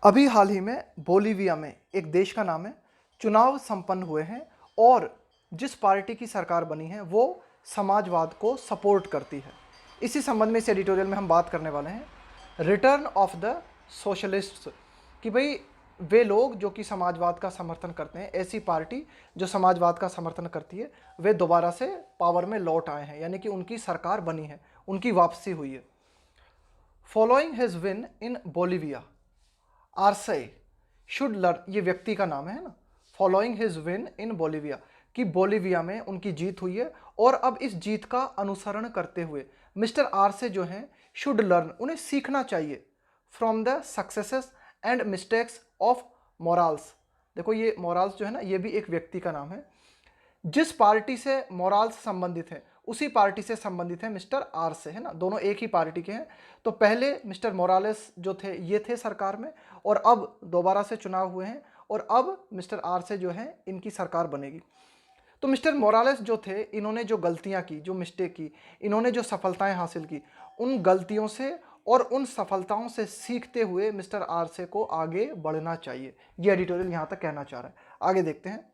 अभी हाल ही में बोलीविया में, एक देश का नाम है, चुनाव संपन्न हुए हैं और जिस पार्टी की सरकार बनी है वो समाजवाद को सपोर्ट करती है। इसी संबंध में इस एडिटोरियल में हम बात करने वाले हैं रिटर्न ऑफ द सोशलिस्ट्स, कि भाई वे लोग जो कि समाजवाद का समर्थन करते हैं, ऐसी पार्टी जो समाजवाद का समर्थन करती है, वे दोबारा से पावर में लौट आए हैं, यानी कि उनकी सरकार बनी है, उनकी वापसी हुई है। Following his win in Bolivia, आरसे शुड लर्न, ये व्यक्ति का नाम है ना, following his win in Bolivia, कि बोलीविया में उनकी जीत हुई है और अब इस जीत का अनुसरण करते हुए मिस्टर आरसे जो हैं शुड लर्न, उन्हें सीखना चाहिए from the successes and mistakes of Morales. देखो ये मोराल्स जो है ना, ये भी एक व्यक्ति का नाम है। जिस पार्टी से मोराल्स संबंधित है उसी पार्टी से संबंधित है मिस्टर आर से, है ना, दोनों एक ही पार्टी के हैं। तो पहले मिस्टर मोरालेस जो थे ये थे सरकार में और अब दोबारा से चुनाव हुए हैं और अब मिस्टर आर से जो है इनकी सरकार बनेगी। तो मिस्टर मोरालेस जो थे, इन्होंने जो गलतियां की, जो मिस्टेक की, इन्होंने जो सफलताएं हासिल की, उन गलतियों से और उन सफलताओं से सीखते हुए मिस्टर आर से को आगे बढ़ना चाहिए। ये एडिटोरियल यहां तक कहना चाह रहा है। आगे देखते हैं।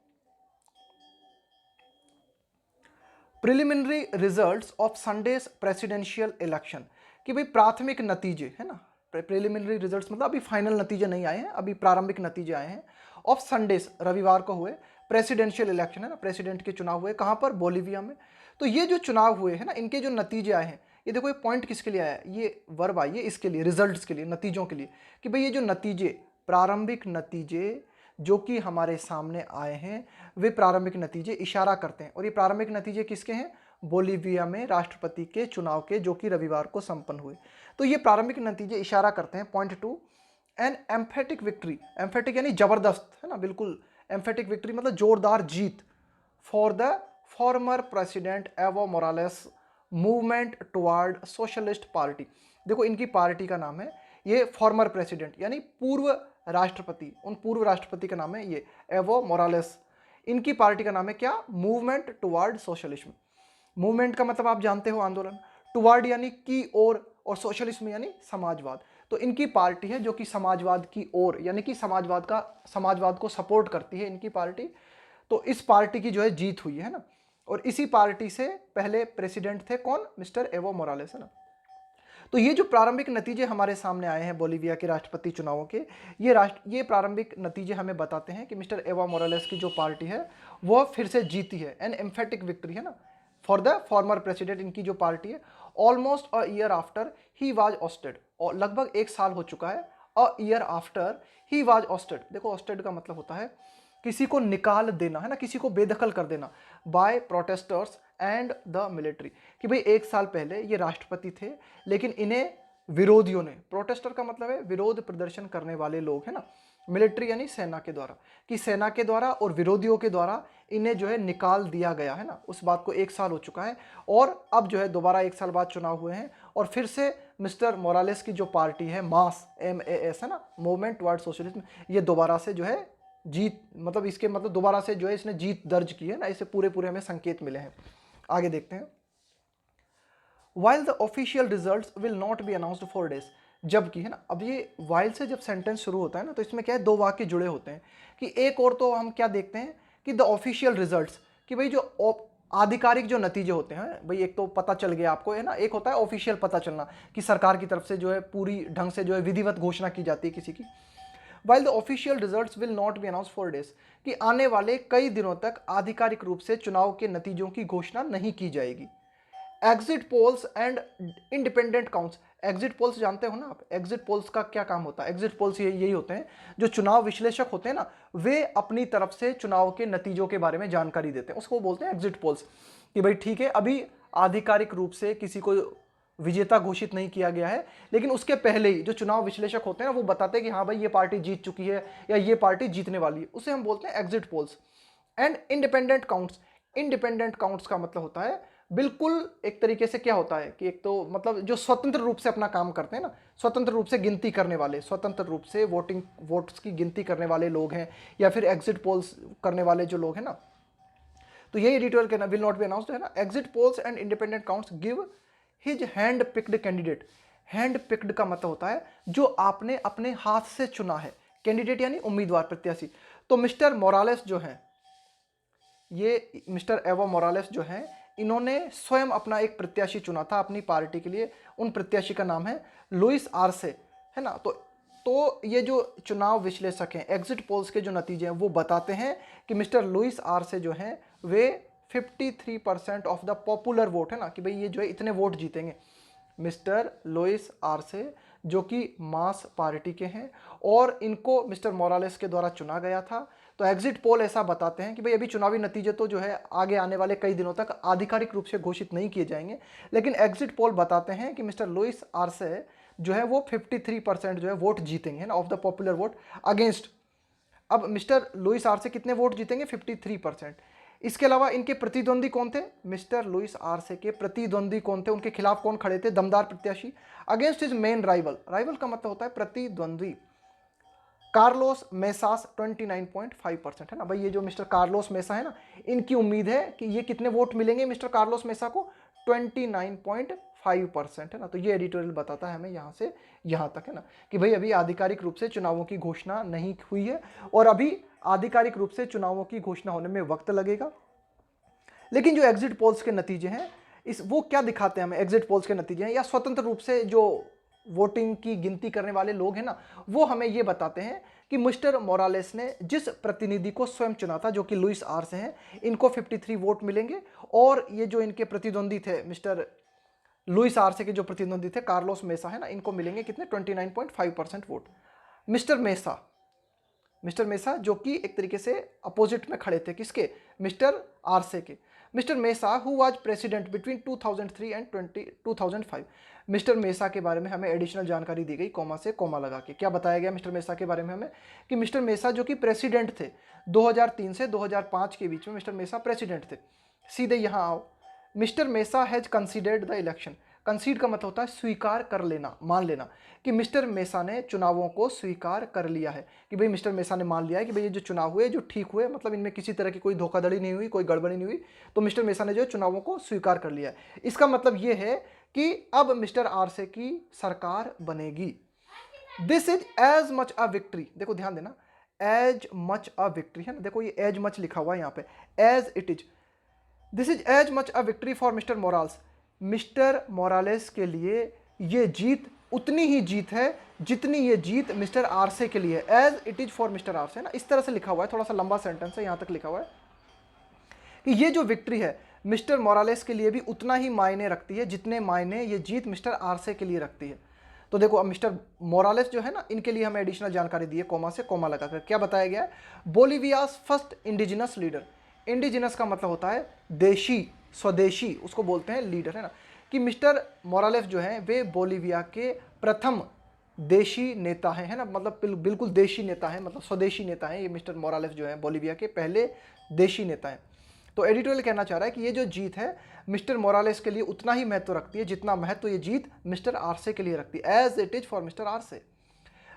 Preliminary results of Sundays presidential election, कि भाई प्राथमिक नतीजे, है ना, प्रिलिमिनरी रिजल्ट्स मतलब अभी फाइनल नतीजे नहीं आए हैं, अभी प्रारंभिक नतीजे आए हैं। ऑफ संडेज, रविवार को हुए प्रेसिडेंशियल इलेक्शन, है ना, प्रेसिडेंट के चुनाव हुए, कहाँ पर, बोलीविया में। तो ये जो चुनाव हुए हैं ना, इनके जो नतीजे आए हैं, ये देखो ये पॉइंट किसके लिए आया है, ये वर्ब आई है इसके लिए, रिजल्ट्स के लिए, नतीजों के लिए, कि भाई ये जो नतीजे, प्रारंभिक नतीजे जो कि हमारे सामने आए हैं, वे प्रारंभिक नतीजे इशारा करते हैं। और ये प्रारंभिक नतीजे किसके हैं, बोलीविया में राष्ट्रपति के चुनाव के, जो कि रविवार को संपन्न हुए। तो ये प्रारंभिक नतीजे इशारा करते हैं, point to an emphatic victory, emphatic यानी जबरदस्त, है ना, बिल्कुल एम्फेटिक विक्ट्री मतलब जोरदार जीत, for the former president Evo Morales movement toward socialist party. देखो इनकी पार्टी का नाम है, ये फॉर्मर प्रेसिडेंट यानी पूर्व राष्ट्रपति, उन पूर्व राष्ट्रपति का नाम है ये एवो मोरालेस। इनकी पार्टी का नाम है क्या, मूवमेंट टुवर्ड सोशलिज्म। मूवमेंट का मतलब आप जानते हो, आंदोलन, टुवर्ड यानी की ओर, और सोशलिज्म यानी समाजवाद। तो इनकी पार्टी है जो कि समाजवाद की ओर, यानी कि समाजवाद को सपोर्ट करती है इनकी पार्टी। तो इस पार्टी की जो है जीत हुई है ना, और इसी पार्टी से पहले प्रेसिडेंट थे कौन, मिस्टर एवो मोरालेस, है ना। तो ये जो प्रारंभिक नतीजे हमारे सामने आए हैं बोलीविया के राष्ट्रपति चुनावों के, ये प्रारंभिक नतीजे हमें बताते हैं कि मिस्टर एवा मोरालेस की जो पार्टी है वह फिर से जीती है, एन एम्फेटिक विक्ट्री, है ना, फॉर द फॉर्मर प्रेसिडेंट, इनकी जो पार्टी है। Almost a year after he was Oersted, और लगभग एक साल हो चुका है, a year after he was Oersted. देखो ऑस्टेड का मतलब होता है किसी को निकाल देना, है ना, किसी को बेदखल कर देना, by protesters and the military, कि भाई एक साल पहले ये राष्ट्रपति थे लेकिन इन्हें विरोधियों ने, प्रोटेस्टर का मतलब है विरोध प्रदर्शन करने वाले लोग, है ना, मिलिट्री यानी सेना के द्वारा, कि सेना के द्वारा और विरोधियों के द्वारा इन्हें जो है निकाल दिया गया, है ना। उस बात को एक साल हो चुका है और अब जो है दोबारा एक साल बाद चुनाव हुए हैं और फिर से मिस्टर मोरालेस की जो पार्टी है, मास, MAS, है ना, मूवमेंट टुवर्ड सोशलिज्म, ये दोबारा से जो है जीत, मतलब इसके मतलब दोबारा से जो है इसने जीत दर्ज की है ना, इससे पूरे पूरे हमें संकेत मिले हैं। आगे देखते हैं। While the official results will not be announced for days, जबकि, है ना, अब ये वाइल से जब सेंटेंस शुरू होता है ना, तो इसमें क्या है, दो वाक्य जुड़े होते हैं, कि एक और तो हम क्या देखते हैं कि द ऑफिशियल रिजल्ट्स, कि भाई जो आधिकारिक जो नतीजे होते हैं, भाई एक तो पता चल गया आपको, है ना, एक होता है ऑफिशियल पता चलना, कि सरकार की तरफ से जो है पूरी ढंग से जो है विधिवत घोषणा की जाती है किसी की। While the official results will not be announce for days, कि आने वाले कई दिनों तक आधिकारिक रूप से चुनाव के नतीजों की घोषणा नहीं की जाएगी। Exit polls and independent counts, exit polls जानते हो ना आप, एग्जिट पोल्स का क्या काम होता है, एग्जिट पोल्स यही होते हैं, जो चुनाव विश्लेषक होते हैं ना, वे अपनी तरफ से चुनाव के नतीजों के बारे में जानकारी देते हैं, उसको बोलते हैं एग्जिट पोल्स। कि भाई ठीक है, अभी आधिकारिक रूप से किसी को विजेता घोषित नहीं किया गया है, लेकिन उसके पहले ही जो चुनाव विश्लेषक होते हैं ना, वो बताते हैं कि हाँ भाई ये पार्टी जीत चुकी है या ये पार्टी जीतने वाली है, उसे हम बोलते हैं exit polls. And independent counts, independent counts का मतलब होता है बिल्कुल एक तरीके से क्या होता है कि एक तो मतलब जो स्वतंत्र रूप से अपना काम करते हैं ना, स्वतंत्र रूप से गिनती करने वाले, स्वतंत्र रूप से वोट्स की गिनती करने वाले लोग हैं, या फिर एग्जिट पोल्स करने वाले जो लोग हैं ना, तो यही एडिटोरियल कहना, विल नॉट बी अनाउंस्ड, है ना। Exit polls and independent counts give his hand picked candidate, hand picked का मतलब होता है जो आपने अपने हाथ से चुना है, कैंडिडेट यानी उम्मीदवार, प्रत्याशी। तो मिस्टर मोरालेस जो हैं, ये मिस्टर एवो मोरालेस जो हैं, इन्होंने स्वयं अपना एक प्रत्याशी चुना था अपनी पार्टी के लिए। उन प्रत्याशी का नाम है लुइस आर्से, है ना। तो ये जो चुनाव विश्लेषक हैं, एग्जिट पोल्स के जो नतीजे हैं वो बताते हैं कि मिस्टर लुइस आर्से जो हैं वे 53% ऑफ द पॉपुलर वोट, है ना, कि भाई ये जो है इतने वोट जीतेंगे। मिस्टर लुइस आर्से जो कि मास पार्टी के हैं और इनको मिस्टर मोरालेस के द्वारा चुना गया था। तो एग्जिट पोल ऐसा बताते हैं कि भाई अभी चुनावी नतीजे तो जो है आगे आने वाले कई दिनों तक आधिकारिक रूप से घोषित नहीं किए जाएंगे, लेकिन एग्जिट पोल बताते हैं कि मिस्टर लुइस आर्से जो है वो 53% जो है वोट जीतेंगे, है ना, of the popular vote against. अब मिस्टर लुइस आर्से कितने वोट जीतेंगे? 53%। इसके अलावा इनके प्रतिद्वंदी कौन थे? मिस्टर लुइस आर्से के प्रतिद्वंदी कौन थे, उनके खिलाफ कौन खड़े थे? दमदार प्रत्याशी against his main rival. Rival का मतलब होता है प्रतिद्वंदी। कार्लोस मेसास 29.5%, है ना। भाई ये जो मिस्टर कार्लोस मेसा है ना, इनकी उम्मीद है कि ये कितने वोट मिलेंगे मिस्टर कार्लोस मेसा को? 29.5%, है ना। तो ये एडिटोरियल बताता है हमें यहाँ से यहाँ तक, है ना, कि भाई अभी आधिकारिक रूप से चुनावों की घोषणा नहीं हुई है और अभी आधिकारिक रूप से चुनावों की घोषणा होने में वक्त लगेगा। लेकिन जो एग्जिट पोल्स के नतीजे हैं वो क्या दिखाते हैं हमें? एग्जिट पोल्स के नतीजे हैं या स्वतंत्र रूप से जो वोटिंग की गिनती करने वाले लोग हैं ना, वो हमें ये बताते हैं कि मिस्टर मोरालेस ने जिस प्रतिनिधि को स्वयं चुना था, जो कि लुइस आर्से हैं, इनको 53 वोट मिलेंगे और ये जो इनके प्रतिद्वंदी थे, मिस्टर लुइस आर्से के जो प्रतिद्वंदी थे कार्लोस मेसा, है ना, इनको मिलेंगे कितने? 29.5% वोट। मिस्टर मेसा जो कि एक तरीके से अपोजिट में खड़े थे, किसके? मिस्टर आर्से के। Mister Mesa who was president between 2003 and 2005। Mister Mesa के बारे में हमें एडिशनल जानकारी दी गई, कॉमा से कॉमा लगा के। क्या बताया गया मिस्टर मेसा के बारे में हमें? कि मिस्टर मेसा जो कि प्रेसिडेंट थे 2003 से 2005 के बीच में, मिस्टर मेसा प्रेसिडेंट थे। सीधे यहाँ आओ। Mister Mesa has conceded the election. Concede का मतलब होता है स्वीकार कर लेना, मान लेना, कि मिस्टर मेसा ने चुनावों को स्वीकार कर लिया है, कि भाई मिस्टर मेसा ने मान लिया है कि भाई ये जो चुनाव हुए जो ठीक हुए, मतलब इनमें किसी तरह की कोई धोखाधड़ी नहीं हुई, कोई गड़बड़ी नहीं हुई। तो मिस्टर मेसा ने जो चुनावों को स्वीकार कर लिया है। इसका मतलब ये है कि अब मिस्टर आर्से की सरकार बनेगी। This is as much a victory, देखो ध्यान देना, एज मच अ विक्ट्री, है ना, देखो ये एज मच लिखा हुआ है यहाँ पे, as it is. This is as much a victory for mister Morales. Mister Morales के लिए ये जीत उतनी ही जीत है जितनी ये जीत मिस्टर आर्से के लिए, as it is for mister Arce, ना। इस तरह से लिखा हुआ है, थोड़ा सा लंबा सेंटेंस है, यहां तक लिखा हुआ है कि ये जो विक्ट्री है मिस्टर मोरालेस के लिए भी उतना ही मायने रखती है जितने मायने ये जीत मिस्टर आर्से के लिए रखती है। तो देखो अब मिस्टर मोरालेस जो है ना, इनके लिए हमें एडिशनल जानकारी दी है, कॉमा से कॉमा लगाकर। क्या बताया गया है? बोलीवियास फर्स्ट इंडिजिनस लीडर। इंडिजिनस का मतलब होता है देशी, स्वदेशी, उसको बोलते हैं लीडर, है ना। कि मिस्टर मोरालेस जो है वे बोलीविया के प्रथम देशी नेता हैं, है ना, मतलब बिल्कुल देशी नेता हैं, मतलब स्वदेशी नेता हैं। ये मिस्टर मोरालेस जो है बोलीविया के पहले देशी नेता हैं। तो एडिटोरियल कहना चाह रहा है कि ये जो जीत है मिस्टर मोरालेस के लिए उतना ही महत्व रखती है जितना महत्व ये जीत मिस्टर आर्से के लिए रखती है, as it is for mister Arce.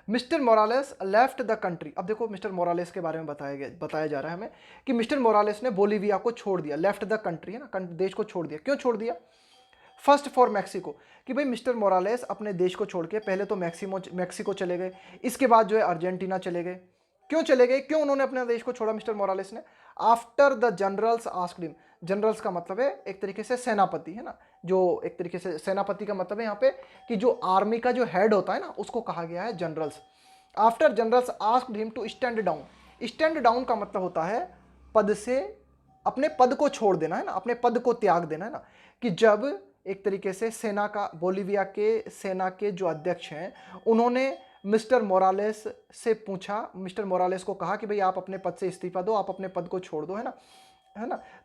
Mister Morales left the country. अब देखो मिस्टर मोरालेस के बारे में बताया जा रहा है हमें कि मिस्टर मोरालेस ने बोलीविया को छोड़ दिया, लेफ्ट द कंट्री, है ना, देश को छोड़ दिया। क्यों छोड़ दिया? फर्स्ट फॉर मैक्सिको, कि भाई मिस्टर मोरालेस अपने देश को छोड़ के पहले तो मैक्सिको चले गए, इसके बाद जो है अर्जेंटीना चले गए। क्यों चले गए? क्यों उन्होंने अपने देश को छोड़ा मिस्टर मोरालेस ने? After the generals asked him. Generals का मतलब है एक तरीके से सेनापति, है ना, जो एक तरीके से सेनापति का मतलब है यहाँ पे कि जो आर्मी का जो हेड होता है ना, उसको कहा गया है generals. After generals asked him to stand down. Stand down का मतलब होता है पद से, अपने पद को छोड़ देना, है ना, अपने पद को त्याग देना, है ना। कि जब एक तरीके से सेना का, बोलीविया के सेना के जो अध्यक्ष हैं, उन्होंने मिस्टर मोरालेस से पूछा, मिस्टर मोरालेस को कहा कि भाई आप अपने पद से इस्तीफा दो, आप अपने पद को छोड़ दो, है ना।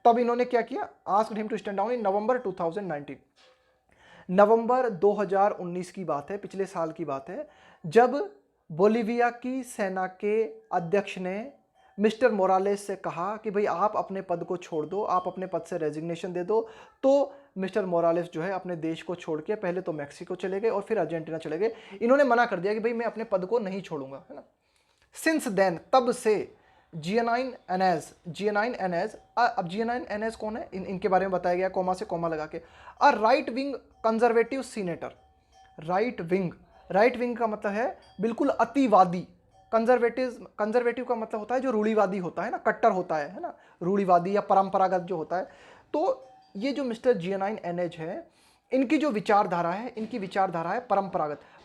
तब इन्होंने क्या किया? Asked him to stand down in November 2019। नवंबर 2019 की बात है, पिछले साल की बात है, जब बोलीविया की सेना के अध्यक्ष ने मिस्टर मोरालेस से कहा कि भाई आप अपने पद को छोड़ दो, आप अपने पद से रेजिग्नेशन दे दो। तो मिस्टर मोरालेस जो है अपने देश को छोड़ के पहले तो मैक्सिको चले गए और फिर अर्जेंटीना चले गए। इन्होंने मना कर दिया कि भाई मैं अपने पद को नहीं छोड़ूंगा, है ना। सिंस देन, तब से जियानाइन एनेज, अब जियानाइन एनेज कौन है? इनके बारे में बताया गया, कॉमा से कॉमा लगा के। A right wing conservative senator. Right wing का मतलब है बिल्कुल अतिवादी, कंजर्वेटिव का मतलब होता है जो रूढ़िवादी होता है ना, कट्टर होता है ना, रूढ़िवादी या परंपरागत जो होता है। तो ये जो मिस्टर जियानाइन एनेज है, इनकी जो विचारधारा है, इनकी विचारधारा है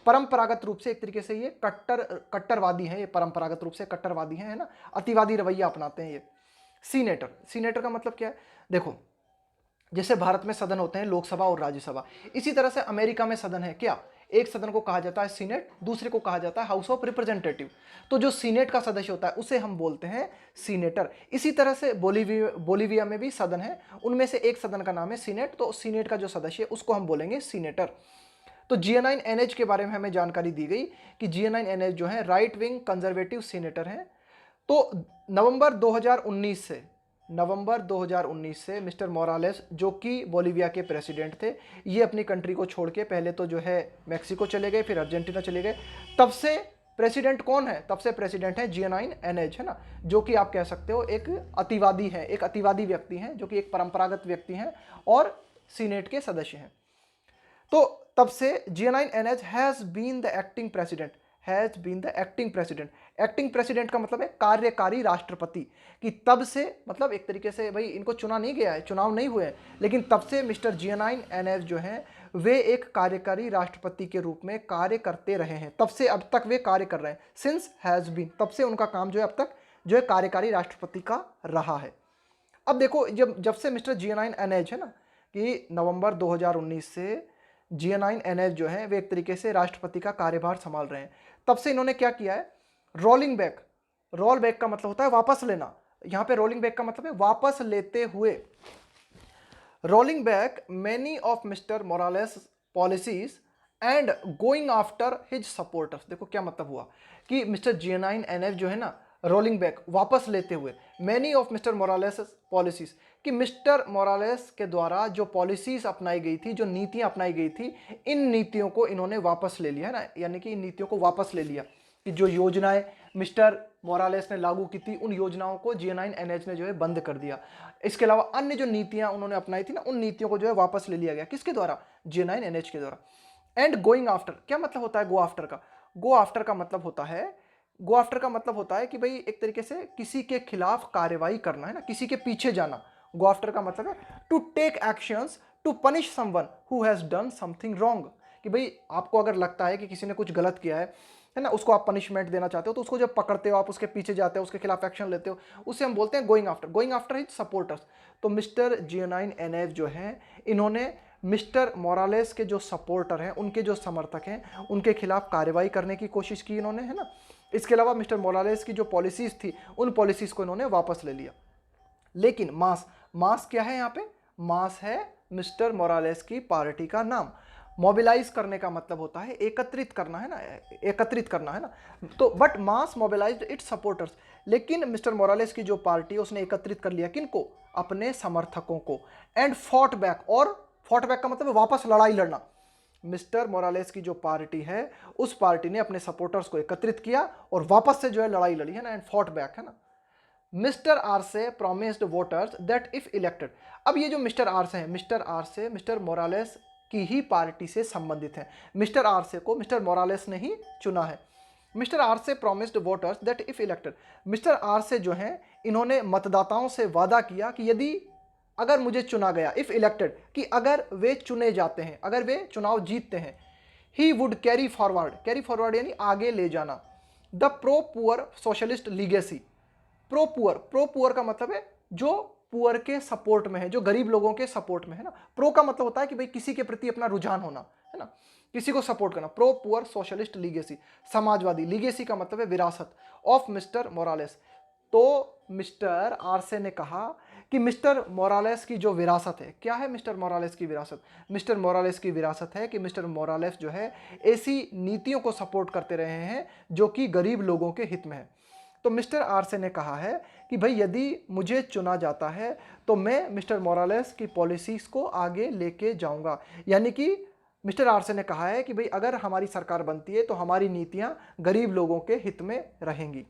परंपरागत रूप से एक तरीके से ये कट्टरवादी है, ये परंपरागत रूप से कट्टरवादी है ना, अतिवादी रवैया अपनाते हैं ये। सीनेटर का मतलब क्या है? देखो, जैसे भारत में सदन होते हैं लोकसभा और राज्यसभा, इसी तरह से अमेरिका में सदन है क्या? एक सदन को कहा जाता है सीनेट, दूसरे को कहा जाता है हाउस ऑफ रिप्रेजेंटेटिव। तो जो सीनेट का सदस्य होता है उसे हम बोलते हैं सीनेटर। इसी तरह से बोलीविया में भी सदन है, उनमें से एक सदन का नाम है सीनेट, तो सीनेट का जो सदस्य है उसको हम बोलेंगे सीनेटर। तो जियानाइन एनेज के बारे में हमें जानकारी दी गई कि जियानाइन एनेज जो है राइट विंग कंजर्वेटिव सीनेटर हैं। तो नवंबर 2019 से मिस्टर मोरालेस, जो कि बोलीविया के प्रेसिडेंट थे, ये अपनी कंट्री को छोड़ के पहले तो जो है मैक्सिको चले गए, फिर अर्जेंटीना चले गए। तब से प्रेसिडेंट कौन है? तब से प्रेसिडेंट है जियानाइन एनेज, है ना, जो कि आप कह सकते हो एक अतिवादी है, एक अतिवादी व्यक्ति हैं, जो कि एक परंपरागत व्यक्ति हैं और सीनेट के सदस्य हैं। तो तब से Jeanine Anez has been the acting president, acting president का मतलब है कार्यकारी राष्ट्रपति। कि तब से मतलब एक तरीके से भाई इनको चुना नहीं गया है, चुनाव नहीं हुए हैं, लेकिन तब से मिस्टर जियानाइन एनेज जो हैं वे एक कार्यकारी राष्ट्रपति के रूप में कार्य करते रहे हैं। तब से अब तक वे कार्य कर रहे हैं, सिंस हैज बीन, तब से उनका काम जो है अब तक जो है कार्यकारी राष्ट्रपति का रहा है। अब देखो, जब से मिस्टर जियानाइन एनेज है ना, कि नवंबर 2019 से जियानाइन एनेज जो है वे एक तरीके से राष्ट्रपति का कार्यभार संभाल रहे हैं, तब से इन्होंने क्या किया है? रोल बैक का मतलब होता है वापस लेना। यहां पे रोलिंग बैक का मतलब है वापस लेते हुए। Rolling back many of mister Morales policies and going after his supporters. देखो क्या मतलब हुआ कि मिस्टर जियानाइन एनेज जो है ना, रोलिंग बैक वापस लेते हुए many of mister Morales policies, कि मिस्टर मोरालेस के द्वारा जो पॉलिसीज अपनाई गई थी, जो नीतियां अपनाई गई थी, इन नीतियों को इन्होंने वापस ले लिया है ना, यानी कि इन नीतियों को वापस ले लिया। कि जो योजनाएं मिस्टर मोरालेस ने लागू की थी, उन योजनाओं को जियानाइन एनेज ने जो है बंद कर दिया। इसके अलावा अन्य जो नीतियां उन्होंने अपनाई थी ना, उन नीतियों को जो है वापस ले लिया गया। किसके द्वारा? जियानाइन एनेज के द्वारा। एंड गोइंग आफ्टर, क्या मतलब होता है गो आफ्टर का? गो आफ्टर का मतलब होता है कि भाई एक तरीके से किसी के खिलाफ कार्रवाई करना, है ना, किसी के पीछे जाना। गो आफ्टर का मतलब है to take actions to punish someone who has done something wrong. कि भाई आपको अगर लगता है कि किसी ने कुछ गलत किया है ना, उसको आप पनिशमेंट देना चाहते हो, तो उसको जब पकड़ते हो, आप उसके पीछे जाते हो, उसके खिलाफ एक्शन लेते हो, उसे हम बोलते हैं गोइंग आफ्टर हिज सपोर्टर्स। तो मिस्टर जियानाइन एनेज जो है, इन्होंने मिस्टर मोरालेस के जो सपोर्टर हैं, उनके जो समर्थक हैं, उनके खिलाफ कार्रवाई करने की कोशिश की इन्होंने, है ना। इसके अलावा मिस्टर मोरालेस की जो पॉलिसीज थी, उन पॉलिसीज को इन्होंने वापस ले लिया। लेकिन मास क्या है यहाँ पे? मास है मिस्टर मोरालेस की पार्टी का नाम। मोबिलाइज करने का मतलब होता है एकत्रित करना, है ना, तो but mass mobilised it's supporters. लेकिन मिस्टर मोरालेस की जो पार्टी है उसने एकत्रित कर लिया किनको? अपने समर्थकों को। एंड फॉट बैक, और फॉट बैक का मतलब है वापस लड़ाई लड़ना। मिस्टर मोरालेस की जो पार्टी है, उस पार्टी ने अपने सपोर्टर्स को एकत्रित किया और वापस से जो है लड़ाई लड़ी, है ना, एंड फॉट बैक, है ना। मिस्टर आरसे promised voters that if elected. अब ये जो मिस्टर आरसे हैं, मिस्टर मोरालेस की ही पार्टी से संबंधित हैं। मिस्टर आरसे को मिस्टर मोरालेस ने ही चुना है। मिस्टर आरसे promised voters that if elected, mister Arce जो हैं, इन्होंने मतदाताओं से वादा किया कि यदि अगर मुझे चुना गया, इफ इलेक्टेड, कि अगर वे चुने जाते हैं, अगर वे चुनाव जीतते हैं, ही वुड कैरी फॉरवर्ड यानी आगे ले जाना, the pro poor socialist legacy. Pro poor का मतलब है जो पुअर के सपोर्ट में है, जो गरीब लोगों के सपोर्ट में है ना। प्रो का मतलब होता है कि भाई किसी के प्रति अपना रुझान होना, है ना, किसी को सपोर्ट करना। Pro poor socialist legacy, Samajwadi. Legacy का मतलब है विरासत, ऑफ मिस्टर मोरालेस। तो मिस्टर आरसे ने कहा कि मिस्टर मोरालेस की जो विरासत है, क्या है मिस्टर मोरालेस की विरासत? मिस्टर मोरालेस की विरासत है कि मिस्टर मोरालेस जो है ऐसी नीतियों को सपोर्ट करते रहे हैं जो कि गरीब लोगों के हित में है। तो मिस्टर आरसे ने कहा है कि भाई यदि मुझे चुना जाता है तो मैं मिस्टर मोरालेस की पॉलिसीज को आगे लेके जाऊंगा। यानी कि मिस्टर आरसे ने कहा है कि भाई अगर हमारी सरकार बनती है तो हमारी नीतियां गरीब लोगों के हित में रहेंगी।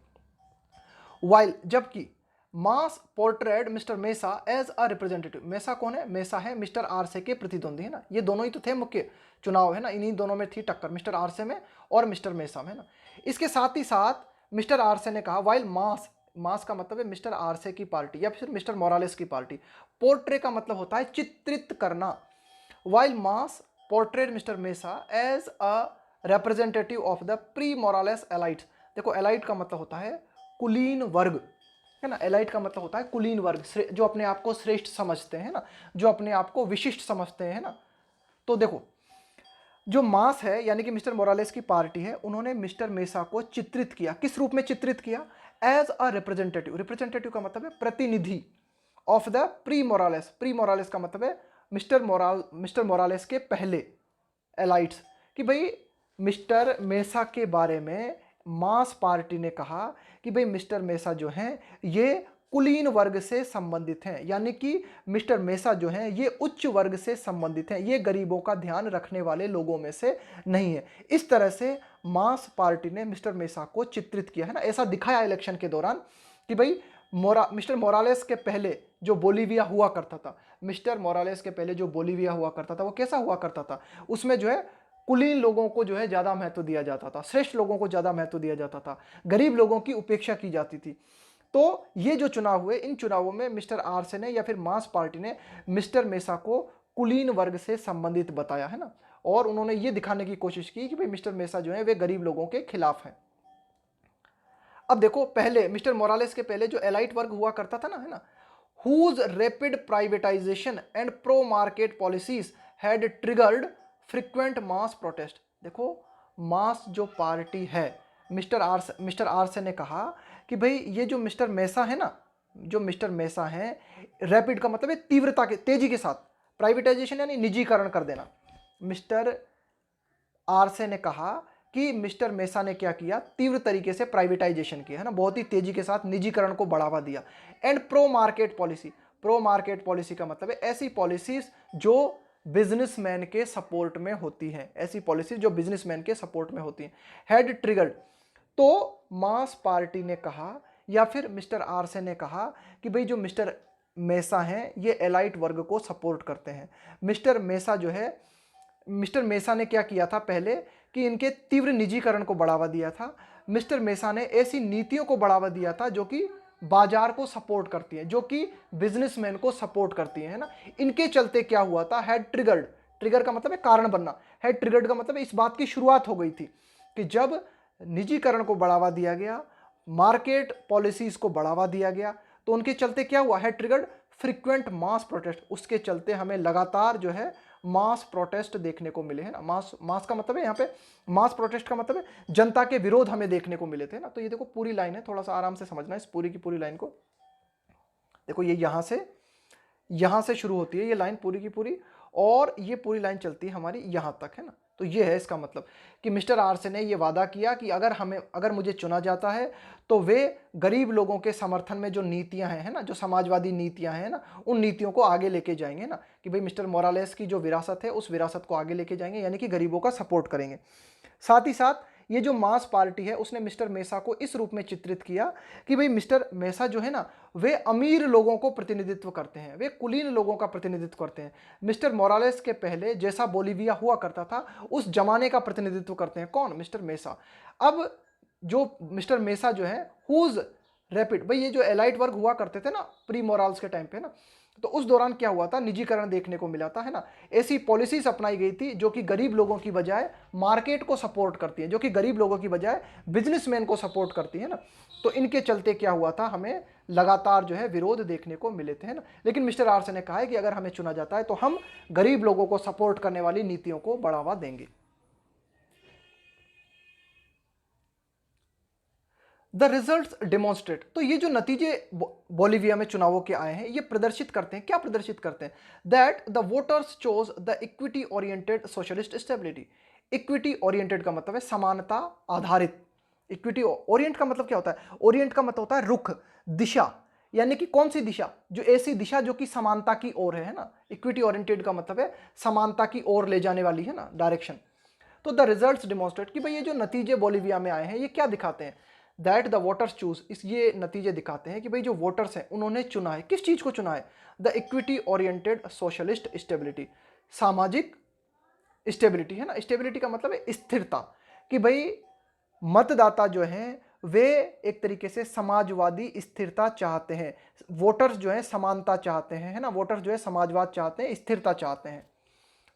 वाइल, जबकि MAS portrayed mister Mesa as a representative. Mesa कौन है? मेसा है मिस्टर आरसे के प्रतिद्वंदी, है ना। ये दोनों ही तो थे मुख्य चुनाव, है ना, इन्हीं दोनों में थी टक्कर, मिस्टर आरसे में और मिस्टर मेसा में, है ना। इसके साथ ही साथ मिस्टर आरसे ने कहा वाइल मास, मास का मतलब है मिस्टर आरसे की पार्टी या फिर मिस्टर मोरालेस की पार्टी। पोर्ट्रे का मतलब होता है चित्रित करना। While MAS portrayed mister Mesa as a representative of the pre Morales elites. देखो एलाइट का मतलब होता है कुलीन वर्ग, है ना। एलाइट का मतलब होता है कुलीन वर्ग, जो अपने आप को श्रेष्ठ समझते हैं ना, जो अपने आप को विशिष्ट समझते हैं ना। तो देखो जो मास है यानी कि मिस्टर मोरालेस की पार्टी है, उन्होंने मिस्टर मेसा को चित्रित किया। किस रूप में चित्रित किया? As a representative. रिप्रेजेंटेटिव का मतलब है प्रतिनिधि of the pre Morales. Pre Morales का मतलब है मिस्टर मोरालेस के पहले एलाइट्स। कि भाई मिस्टर मेसा के बारे में मास पार्टी ने कहा कि भाई मिस्टर मेसा जो हैं ये कुलीन वर्ग से संबंधित हैं, यानी कि मिस्टर मेसा जो हैं ये उच्च वर्ग से संबंधित हैं, ये गरीबों का ध्यान रखने वाले लोगों में से नहीं है। इस तरह से मास पार्टी ने मिस्टर मेसा को चित्रित किया, है ना। ऐसा दिखाया इलेक्शन के दौरान कि भाई मिस्टर मोरालेस के पहले जो बोलीविया हुआ करता था, मिस्टर मोरालेस के पहले जो बोलीविया हुआ करता था वो कैसा हुआ करता था? उसमें जो है कुलीन लोगों को जो है ज़्यादा महत्व दिया जाता था, श्रेष्ठ लोगों को ज़्यादा महत्व दिया जाता था, गरीब लोगों की उपेक्षा की जाती थी। तो ये जो चुनाव हुए, इन चुनावों में मिस्टर आरसे ने या फिर मास पार्टी ने मिस्टर मेसा को कुलीन वर्ग से संबंधित बताया, है ना। और उन्होंने ये दिखाने की कोशिश की कि भाई मिस्टर मेसा जो है वे गरीब लोगों के खिलाफ हैं। अब देखो पहले मिस्टर मोरालेस के पहले जो एलाइट वर्ग हुआ करता था ना, है ना, whose rapid privatization and pro market policies had triggered frequent mass protest। देखो मास जो पार्टी है, मिस्टर आरसे ने कहा कि भाई ये जो मिस्टर मेसा है ना, जो मिस्टर मेसा है, रैपिड का मतलब है तीव्रता के, तेजी के साथ, प्राइवेटाइजेशन यानी निजीकरण कर देना। मिस्टर आरसे ने कहा कि मिस्टर मेसा ने क्या किया? तीव्र तरीके से प्राइवेटाइजेशन किया, है ना, बहुत ही तेजी के साथ निजीकरण को बढ़ावा दिया। And pro market policy, pro market policy का मतलब है ऐसी पॉलिसीज जो बिजनेसमैन के सपोर्ट में होती हैं, ऐसी पॉलिसी जो बिजनेसमैन के सपोर्ट में होती हैं। हैड ट्रिगर्ड, तो मास पार्टी ने कहा या फिर मिस्टर आरसे ने कहा कि भाई जो मिस्टर मेसा हैं ये एलाइट वर्ग को सपोर्ट करते हैं। मिस्टर मेसा ने क्या किया था पहले कि इनके तीव्र निजीकरण को बढ़ावा दिया था। मिस्टर मेसा ने ऐसी नीतियों को बढ़ावा दिया था जो कि बाजार को सपोर्ट करती हैं, जो कि बिजनेसमैन को सपोर्ट करती हैं, है ना। इनके चलते क्या हुआ था? हैड ट्रिगर्ड, ट्रिगर का मतलब है कारण बनना, हैड ट्रिगर्ड का मतलब है इस बात की शुरुआत हो गई थी कि जब निजीकरण को बढ़ावा दिया गया, मार्केट पॉलिसीज को बढ़ावा दिया गया, तो उनके चलते क्या हुआ? Had triggered frequent mass protest. उसके चलते हमें लगातार जो है मास प्रोटेस्ट देखने को मिले, है ना। मास का मतलब है यहाँ पे, मास प्रोटेस्ट का मतलब है जनता के विरोध हमें देखने को मिले थे ना। तो ये देखो पूरी लाइन है, थोड़ा सा आराम से समझना इस पूरी की पूरी लाइन को। देखो ये यहां से शुरू होती है ये लाइन पूरी की पूरी, और ये पूरी लाइन चलती है हमारी यहां तक, है ना। तो ये है इसका मतलब कि मिस्टर आरसे ने ये वादा किया कि अगर मुझे चुना जाता है तो वे गरीब लोगों के समर्थन में जो नीतियां हैं, है ना, जो समाजवादी नीतियां हैं ना, उन नीतियों को आगे लेके जाएंगे ना, कि भाई मिस्टर मोरालेस की जो विरासत है उस विरासत को आगे लेके जाएंगे, यानी कि गरीबों का सपोर्ट करेंगे। साथ ही साथ ये जो मास पार्टी है उसने मिस्टर मेसा को इस रूप में चित्रित किया कि भाई मिस्टर मेसा जो है ना वे अमीर लोगों को प्रतिनिधित्व करते हैं, वे कुलीन लोगों का प्रतिनिधित्व करते हैं। मिस्टर मोरालेस के पहले जैसा बोलीविया हुआ करता था उस जमाने का प्रतिनिधित्व करते हैं। कौन? मिस्टर मेसा। अब जो मिस्टर मेसा जो है हुज रैपिड, भाई ये जो एलाइट वर्ग हुआ करते थे ना प्री मोराल्स के टाइम पे ना, तो उस दौरान क्या हुआ था? निजीकरण देखने को मिला था, है ना। ऐसी पॉलिसीज अपनाई गई थी जो कि गरीब लोगों की बजाय मार्केट को सपोर्ट करती है, जो कि गरीब लोगों की बजाय बिजनेसमैन को सपोर्ट करती है ना। तो इनके चलते क्या हुआ था? हमें लगातार जो है विरोध देखने को मिले थे, है ना। लेकिन मिस्टर आरसे ने कहा है कि अगर हमें चुना जाता है तो हम गरीब लोगों को सपोर्ट करने वाली नीतियों को बढ़ावा देंगे। द रिजल्ट्स डेमोन्स्ट्रेट, तो ये जो नतीजे बोलीविया में चुनावों के आए हैं ये प्रदर्शित करते हैं, क्या प्रदर्शित करते हैं? That the voters chose the equity oriented socialist stability. Equity oriented का मतलब है समानता आधारित। इक्विटी ओरिएंट का मतलब क्या होता है? ओरिएंट का मतलब होता है रुख, दिशा, यानी कि कौन सी दिशा? जो ऐसी दिशा जो कि समानता की ओर है ना। इक्विटी ओरिएंटेड का मतलब है समानता की ओर ले जाने वाली, है ना, डायरेक्शन। तो द रिजल्ट्स डेमोन्स्ट्रेट कि भाई ये जो नतीजे बोलीविया में आए हैं ये क्या दिखाते हैं? दैट द वोटर्स चूज, इस ये नतीजे दिखाते हैं कि भाई जो वोटर्स हैं उन्होंने चुना है, किस चीज को चुना है? The equity oriented socialist stability, सामाजिक स्टेबिलिटी, है ना। स्टेबिलिटी का मतलब है स्थिरता, कि भाई मतदाता जो हैं वे एक तरीके से समाजवादी स्थिरता चाहते हैं। वोटर्स जो है समानता चाहते हैं, है ना, वोटर्स जो है समाजवाद चाहते हैं, स्थिरता चाहते हैं।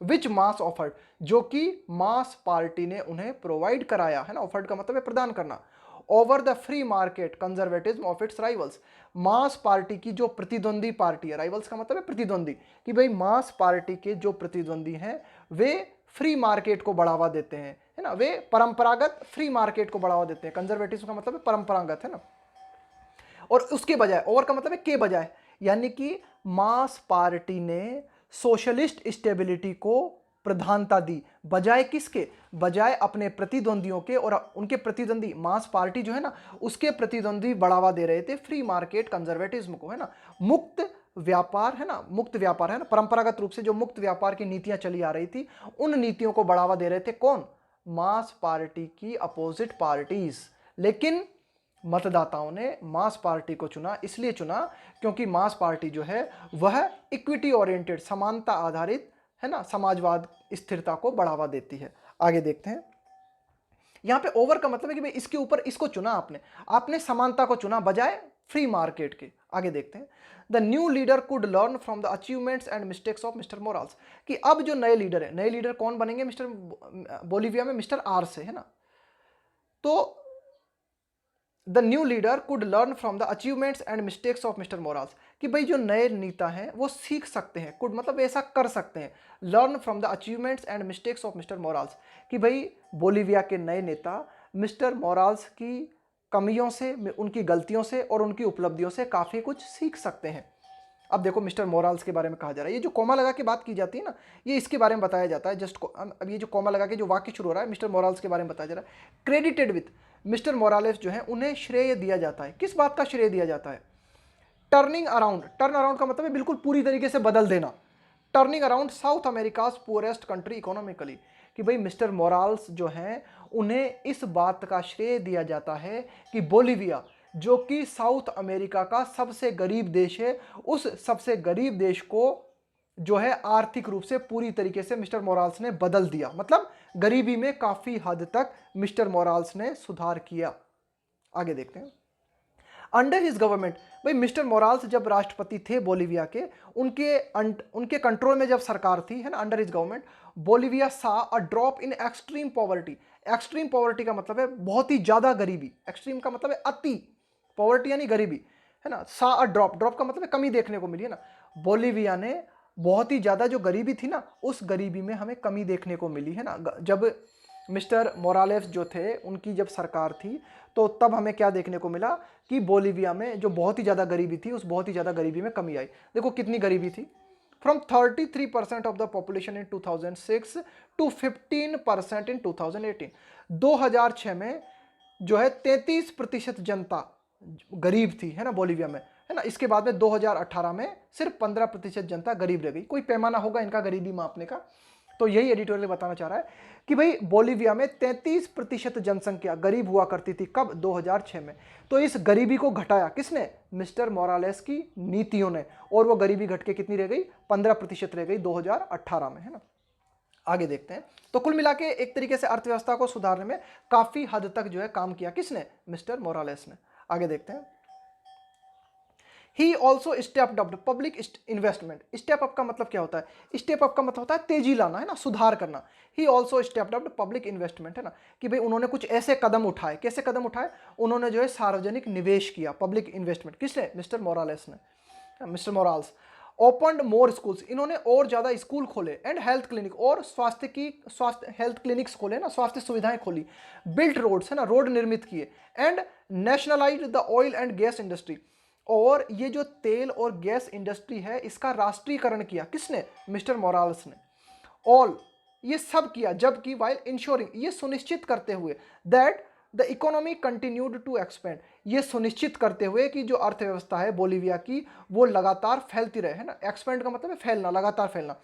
विच मास ऑफर्ड, जो कि मास पार्टी ने उन्हें प्रोवाइड कराया, है ना, ऑफर्ड का मतलब है प्रदान करना। Over the free market conservatism of its rivals, mass party की जो प्रतिद्वंदी पार्टी है, राइवल्स का मतलब है प्रतिद्वंदी, कि भाई मास पार्टी के जो प्रतिद्वंदी हैं वे फ्री मार्केट को बढ़ावा देते हैं, है ना, वे परंपरागत फ्री मार्केट को बढ़ावा देते हैं। कंजर्वेटिज्म का मतलब है परंपरागत, है ना। और उसके बजाय, ओवर का मतलब है के बजाय, यानी कि मास पार्टी ने सोशलिस्ट स्टेबिलिटी को प्रधानता दी, बजाय किसके, बजाय अपने प्रतिद्वंदियों के। और उनके प्रतिद्वंदी मास पार्टी जो है ना, उसके प्रतिद्वंदी बढ़ावा दे रहे थे फ्री मार्केट कंजर्वेटिज्म को, है ना, मुक्त व्यापार, है ना, मुक्त व्यापार, है ना, परंपरागत रूप से जो मुक्त व्यापार की नीतियां चली आ रही थी, उन नीतियों को बढ़ावा दे रहे थे कौन, मास पार्टी की अपोजिट पार्टीज। लेकिन मतदाताओं ने मास पार्टी को चुना, इसलिए चुना क्योंकि मास पार्टी जो है वह इक्विटी ओरिएंटेड, समानता आधारित, है ना, समाजवाद स्थिरता को बढ़ावा देती है। आगे देखते हैं। यहां पे ओवर का मतलब है कि भाई इसके ऊपर इसको चुना आपने, आपने समानता को चुना बजाय फ्री मार्केट के। आगे देखते हैं। The new leader could learn from the achievements and mistakes of mister Morales, कि अब जो नए लीडर है, नए लीडर कौन बनेंगे, मिस्टर बोलीविया में मिस्टर आर से, है ना। तो the new leader could learn from the achievements and mistakes of mister Morales, कि भाई जो नए नेता हैं वो सीख सकते हैं, कुड मतलब ऐसा कर सकते हैं, learn from the achievements and mistakes of mister Morales, कि भाई बोलीविया के नए नेता मिस्टर मोराल्स की कमियों से, उनकी गलतियों से और उनकी उपलब्धियों से काफ़ी कुछ सीख सकते हैं। अब देखो मिस्टर मोराल्स के बारे में कहा जा रहा है, ये जो कॉमा लगा के बात की जाती है ना, ये इसके बारे में बताया जाता है। जस्ट अब ये जो कॉमा लगा के जो वाक्य शुरू हो रहा है, मिस्टर मोराल्स के बारे में बताया जा रहा है। क्रेडिटेड विथ, मिस्टर मोरालेस जो है उन्हें श्रेय दिया जाता है। किस बात का श्रेय दिया जाता है, टर्निंग अराउंड, टर्न अराउंड का मतलब है बिल्कुल पूरी तरीके से बदल देना, turning around South America's poorest country economically, कि भाई मिस्टर मोराल्स जो हैं उन्हें इस बात का श्रेय दिया जाता है कि बोलीविया जो कि साउथ अमेरिका का सबसे गरीब देश है, उस सबसे गरीब देश को जो है आर्थिक रूप से पूरी तरीके से मिस्टर मोराल्स ने बदल दिया, मतलब गरीबी में काफी हद तक मिस्टर मोराल्स ने सुधार किया। आगे देखते हैं। अंडर हिज गवर्नमेंट, भाई मिस्टर मोराल्स जब राष्ट्रपति थे बोलीविया के, उनके कंट्रोल में जब सरकार थी, है ना, अंडर हिज गवर्नमेंट बोलीविया सा a drop in extreme poverty. Extreme poverty का मतलब है बहुत ही ज्यादा गरीबी, एक्सट्रीम का मतलब है अति, पॉवर्टी यानी गरीबी, है ना, सा अ ड्रॉप, ड्रॉप का मतलब है कमी देखने को मिली, है ना। बोलीविया ने बहुत ही ज्यादा जो गरीबी थी ना, उस गरीबी में हमें कमी देखने को मिली, है ना। जब मिस्टर मोरालेस जो थे उनकी जब सरकार थी, तो तब हमें क्या देखने को मिला कि बोलीविया में जो बहुत ही ज़्यादा गरीबी थी, उस बहुत ही ज़्यादा गरीबी में कमी आई। देखो कितनी गरीबी थी, from 33% of the population in 2006 to 15% in 2018। 2006 में जो है 33% जनता गरीब थी, है ना, बोलीविया में, है ना। इसके बाद में 2018 में सिर्फ 15% जनता गरीब रह गई। कोई पैमाना होगा इनका गरीबी मापने का, तो यही एडिटोरियल बताना चाह रहा है कि भाई बोलीविया में 33% जनसंख्या गरीब हुआ करती थी, कब, 2006 में। तो इस गरीबी को घटाया किसने, मिस्टर मोरालेस की नीतियों ने, और वो गरीबी घट के कितनी रह गई, 15% रह गई 2018 में, है ना। आगे देखते हैं। तो कुल मिला के एक तरीके से अर्थव्यवस्था को सुधारने में काफी हद तक जो है काम किया किसने, मिस्टर मोरालेस ने। आगे देखते हैं। He also step up public investment. Step up का मतलब क्या होता है, स्टेप अप का मतलब होता है तेजी लाना, है ना, सुधार करना। He also step up public investment, है ना, कि भाई उन्होंने कुछ ऐसे कदम उठाए, कैसे कदम उठाए, उन्होंने जो है सार्वजनिक निवेश किया, पब्लिक इन्वेस्टमेंट, किसने, मिस्टर मोरालेस ने, मिस्टर मोराल्स। ओपनड मोर स्कूल्स, इन्होंने और ज्यादा स्कूल खोले, एंड हेल्थ क्लिनिक, और स्वास्थ्य हेल्थ क्लिनिक्स खोले ना, स्वास्थ्य सुविधाएं खोली। बिल्ट रोड्स, है ना, रोड निर्मित किए। And nationalised the oil and gas industry, और ये जो तेल और गैस इंडस्ट्री है इसका राष्ट्रीयकरण किया, किसने, मिस्टर मोराल्स ने। ऑल ये सब किया, जबकि वाइल इंश्योरिंग, ये सुनिश्चित करते हुए, that the economy continued to expand, ये सुनिश्चित करते हुए कि जो अर्थव्यवस्था है बोलीविया की वो लगातार फैलती रहे, है ना। एक्सपेंड का मतलब है फैलना, लगातार फैलना,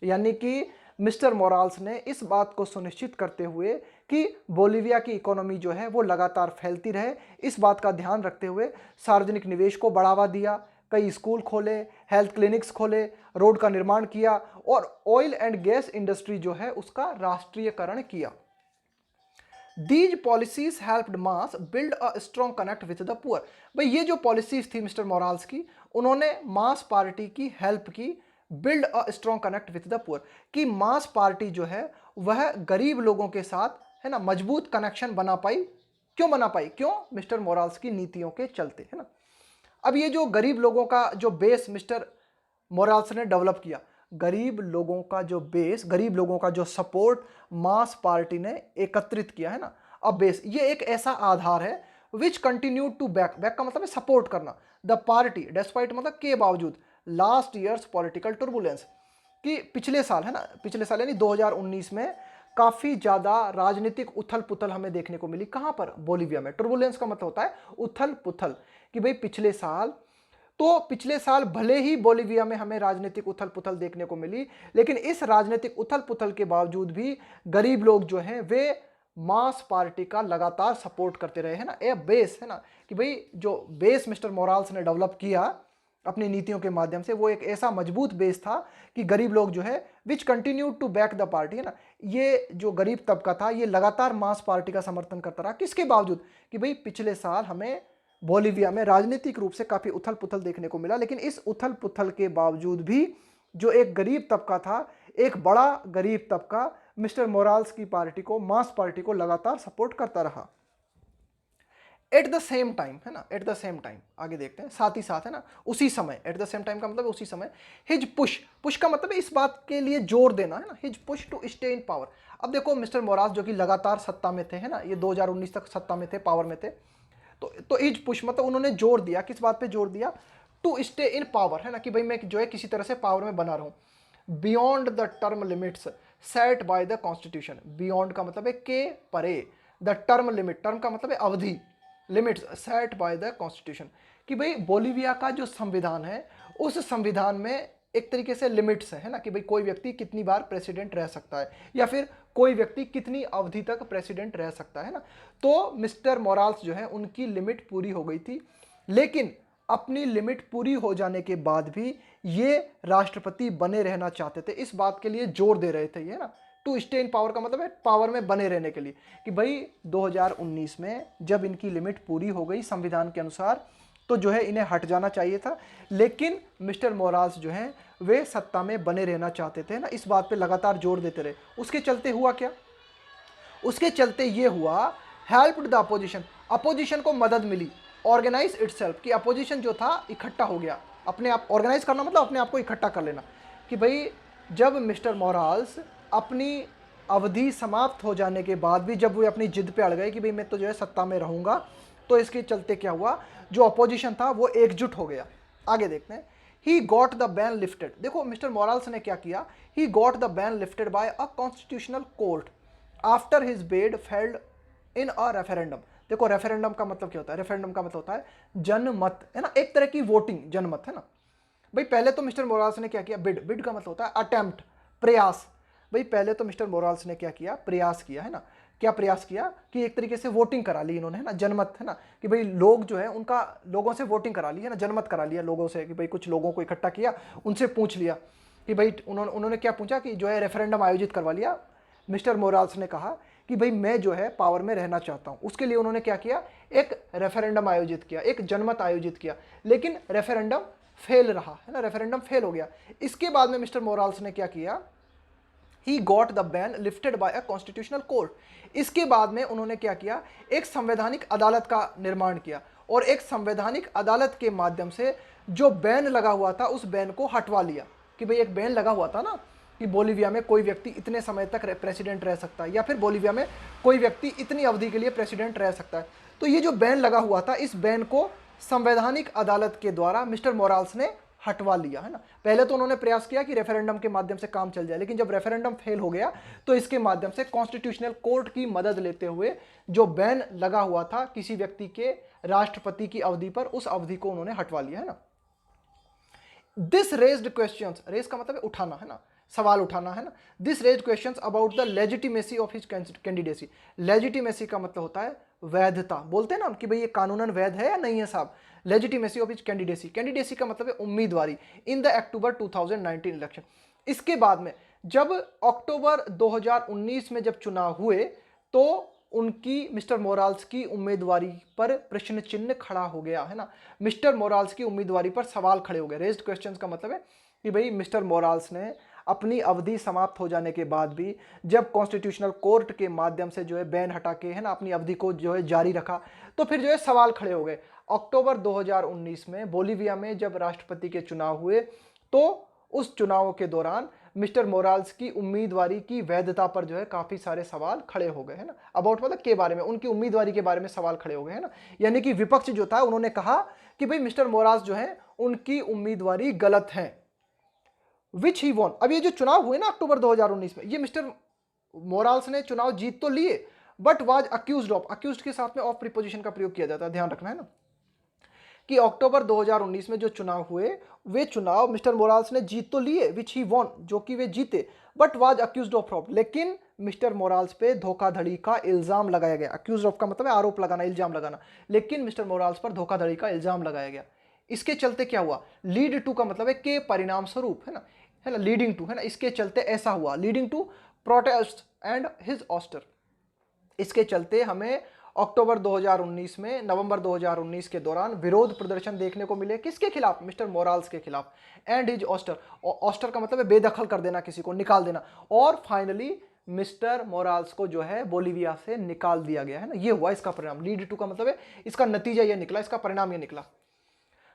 यानी कि मिस्टर मोराल्स ने इस बात को सुनिश्चित करते हुए कि बोलीविया की इकोनॉमी जो है वो लगातार फैलती रहे, इस बात का ध्यान रखते हुए सार्वजनिक निवेश को बढ़ावा दिया, कई स्कूल खोले, हेल्थ क्लिनिक्स खोले, रोड का निर्माण किया, और ऑयल एंड गैस इंडस्ट्री जो है उसका राष्ट्रीयकरण किया। These policies helped mass build a strong connect with the poor. भाई ये जो पॉलिसीज थी मिस्टर मोराल्स की, उन्होंने मास पार्टी की हेल्प की build a strong connect with the poor, कि मास पार्टी जो है वह गरीब लोगों के साथ है ना मजबूत कनेक्शन बना पाई। क्यों बना पाई? क्यों? मिस्टर मोराल्स की नीतियों के चलते, है ना। अब ये जो गरीब लोगों का जो बेस मिस्टर मोराल्स ने डेवलप किया, गरीब लोगों का जो बेस, गरीब लोगों का जो सपोर्ट मास पार्टी ने एकत्रित किया, है ना। अब बेस ये एक ऐसा आधार है which continue to back, back का मतलब है सपोर्ट करना, द पार्टी डेस्पाइट मतलब के बावजूद लास्ट ईयर्स पॉलिटिकल टर्बुलेंस, कि पिछले साल, है ना, पिछले साल यानी 2019 में काफी ज्यादा राजनीतिक उथल पुथल हमें देखने को मिली। कहां पर? बोलीविया में। टर्बुलेंस का मतलब होता है उथल पुथल, कि भाई पिछले साल भले ही बोलीविया में हमें राजनीतिक उथल पुथल देखने को मिली, लेकिन इस राजनीतिक उथल पुथल के बावजूद भी गरीब लोग जो हैं वे मास पार्टी का लगातार सपोर्ट करते रहे, है ना। ए बेस, है ना, कि भाई जो बेस मिस्टर मोराल्स ने डेवलप किया अपनी नीतियों के माध्यम से, वो एक ऐसा मजबूत बेस था कि गरीब लोग जो है which continue to back the party, है ना, ये जो गरीब तबका था ये लगातार मास पार्टी का समर्थन करता रहा। किसके बावजूद? कि भाई पिछले साल हमें बोलीविया में राजनीतिक रूप से काफी उथल पुथल देखने को मिला, लेकिन इस उथल पुथल के बावजूद भी जो एक गरीब तबका था, एक बड़ा गरीब तबका मिस्टर मोराल्स की पार्टी को, मास पार्टी को लगातार सपोर्ट करता रहा। एट द सेम टाइम, है ना, एट द सेम टाइम, आगे देखते हैं, साथ ही साथ, है ना, उसी समय, एट द सेम टाइम का मतलब उसी समय, हिज पुश, पुश का मतलब है इस बात के लिए जोर देना, है ना, his push to stay in power. अब देखो मिस्टर मोराल्स जो कि लगातार सत्ता में थे, है ना, ये 2019 तक सत्ता में थे, पावर में थे, तो हिज पुश मतलब उन्होंने जोर दिया, किस बात पे जोर दिया? टू स्टे इन पावर, है ना, कि भाई मैं जो है किसी तरह से पावर में बना रहूं beyond the term limits set by the constitution. Beyond का मतलब है के परे, द टर्म लिमिट, टर्म का मतलब है अवधि, limits set by the constitution, कि भाई बोलीविया का जो संविधान है उस संविधान में एक तरीके से लिमिट्स है ना, कि भाई कोई व्यक्ति कितनी बार प्रेसिडेंट रह सकता है, या फिर कोई व्यक्ति कितनी अवधि तक प्रेसिडेंट रह सकता है ना। तो मिस्टर मोराल्स जो है उनकी लिमिट पूरी हो गई थी, लेकिन अपनी लिमिट पूरी हो जाने के बाद भी ये राष्ट्रपति बने रहना चाहते थे, इस बात के लिए जोर दे रहे थे, ये ना, टू स्टे इन पावर का मतलब है पावर में बने रहने के लिए, कि भाई 2019 में जब इनकी लिमिट पूरी हो गई संविधान के अनुसार, तो जो है इन्हें हट जाना चाहिए था, लेकिन मिस्टर मोराल्स जो हैं वे सत्ता में बने रहना चाहते थे ना, इस बात पे लगातार जोर देते रहे। उसके चलते हुआ क्या? उसके चलते ये हुआ, हेल्प्ड द अपोजिशन, अपोजिशन को मदद मिली, ऑर्गेनाइज इटसेल्फ, कि अपोजिशन जो था इकट्ठा हो गया, अपने आप ऑर्गेनाइज करना मतलब अपने आप को इकट्ठा कर लेना, कि भाई जब मिस्टर मोराल्स अपनी अवधि समाप्त हो जाने के बाद भी जब वे अपनी जिद पे अड़ गए कि भाई मैं तो जो है सत्ता में रहूंगा, तो इसके चलते क्या हुआ, जो अपोजिशन था वो एकजुट हो गया। आगे देखते हैं, he got the ban lifted. देखो मिस्टर मोराल्स ने क्या किया, he got the ban lifted bye a constitutional court after his bid failed in a referendum. देखो रेफरेंडम का मतलब क्या होता है? रेफरेंडम का मतलब होता है जनमत, है ना, एक तरह की वोटिंग, जनमत, है ना। भाई पहले तो मिस्टर मोराल्स ने क्या किया, बिड, बिड का मतलब होता है अटेम्प्ट, प्रयास। भाई पहले तो मिस्टर मोराल्स ने क्या किया, प्रयास किया, है ना। क्या प्रयास किया? कि एक तरीके से वोटिंग करा ली इन्होंने, है ना, जनमत, है ना, कि भाई लोग जो है उनका, लोगों से वोटिंग करा ली, है ना, जनमत करा लिया लोगों से, कि भाई कुछ लोगों को इकट्ठा किया, उनसे पूछ लिया कि भाई उन्होंने क्या पूछा, कि जो है रेफरेंडम आयोजित करवा लिया। मिस्टर मोराल्स ने कहा कि भाई मैं जो है पावर में रहना चाहता हूं, उसके लिए उन्होंने क्या किया, एक रेफरेंडम आयोजित किया, एक जनमत आयोजित किया, लेकिन रेफरेंडम फेल रहा, है ना, रेफरेंडम फेल हो गया। इसके बाद में मिस्टर मोराल्स ने क्या किया, he got the ban lifted bye a constitutional court. इसके बाद में उन्होंने क्या किया, एक संवैधानिक अदालत का निर्माण किया, और एक संवैधानिक अदालत के माध्यम से जो बैन लगा हुआ था उस बैन को हटवा लिया, कि भाई एक बैन लगा हुआ था ना कि बोलीविया में कोई व्यक्ति इतने समय तक प्रेसिडेंट रह सकता है, या फिर बोलीविया में कोई व्यक्ति इतनी अवधि के लिए प्रेसिडेंट रह सकता है, तो ये जो बैन लगा हुआ था इस बैन को संवैधानिक अदालत के द्वारा मिस्टर मोराल्स ने हटवा लिया, है ना। पहले तो उन्होंने प्रयास किया कि रेफरेंडम के माध्यम से काम चल जाए, लेकिन जब रेफरेंडम फेल हो गया तो इसके माध्यम से कॉन्स्टिट्यूशनल कोर्ट की मदद लेते हुए जो बैन लगा हुआ था किसी व्यक्ति के राष्ट्रपति की अवधि पर, उस अवधि को उन्होंने हटवा लिया, है ना। दिस रेज्ड क्वेश्चंस, रेज का मतलब है उठाना, है ना, सवाल उठाना, है ना। This raised questions about the legitimacy of his candidacy. Legitimacy का मतलब होता है वैधता, बोलते हैं ना कि भाई ये कानूनन वैध है या नहीं है साहब। Legitimacy of his candidacy, candidacy का मतलब है उम्मीदवारी, इन द अक्टूबर 2019 इलेक्शन। इसके बाद में जब अक्टूबर 2019 में जब चुनाव हुए, तो उनकी मिस्टर मोराल्स की उम्मीदवारी पर प्रश्न चिन्ह खड़ा हो गया, है ना। मिस्टर मोराल्स की उम्मीदवारी पर सवाल खड़े हो गए। रेज्ड क्वेश्चंस का मतलब है कि भाई मिस्टर मोराल्स ने अपनी अवधि समाप्त हो जाने के बाद भी जब कॉन्स्टिट्यूशनल कोर्ट के माध्यम से जो है बैन हटा के, है ना, अपनी अवधि को जो है जारी रखा, तो फिर जो है सवाल खड़े हो गए। अक्टूबर 2019 में बोलीविया में जब राष्ट्रपति के चुनाव हुए, तो उस चुनाव के दौरान मिस्टर मोराल्स की उम्मीदवारी की वैधता पर जो है काफी सारे सवाल खड़े हो गए, है ना। अबाउट मतलब के बारे में, उनकी उम्मीदवारी के बारे में सवाल खड़े हो गए, है ना। यानी कि विपक्ष जो था उन्होंने कहा कि भाई मिस्टर मोराल्स जो है उनकी उम्मीदवारी गलत है, विच ही वॉन। अब ये जो चुनाव हुए ना अक्टूबर 2019 में, ये मिस्टर मोराल्स ने चुनाव जीत तो लिए, but was accused of, accused के साथ में ऑफ प्रीपोजिशन का प्रयोग किया जाता है, ध्यान रखना, है ना, कि अक्टूबर 2019 में जो चुनाव हुए वे चुनाव मिस्टर मोराल्स ने जीत तो लिए, विच ही वॉन, जो कि वे जीते, but was accused of fraud, लेकिन मिस्टर मोराल्स पे धोखाधड़ी का इल्जाम लगाया गया। अक्यूज्ड ऑफ का मतलब है आरोप लगाना, इल्जाम लगाना, लेकिन मिस्टर मोराल्स पर धोखाधड़ी का इल्जाम लगाया गया। इसके चलते क्या हुआ, लीड टू का मतलब है के परिणाम स्वरूप, है ना, लीडिंग टू, है ना, इसके चलते ऐसा हुआ, leading to protest and his ouster. इसके चलते हमें अक्टूबर 2019 में, नवंबर 2019 के दौरान विरोध प्रदर्शन देखने को मिले, किसके खिलाफ, मिस्टर मोराल्स के खिलाफ, एंड हिज ऑस्टर, ऑस्टर का मतलब है बेदखल कर देना, किसी को निकाल देना, और फाइनली मिस्टर मोराल्स को जो है बोलीविया से निकाल दिया गया, है ना। ये हुआ इसका परिणाम, लीड टू का मतलब है इसका नतीजा ये निकला, इसका परिणाम ये निकला।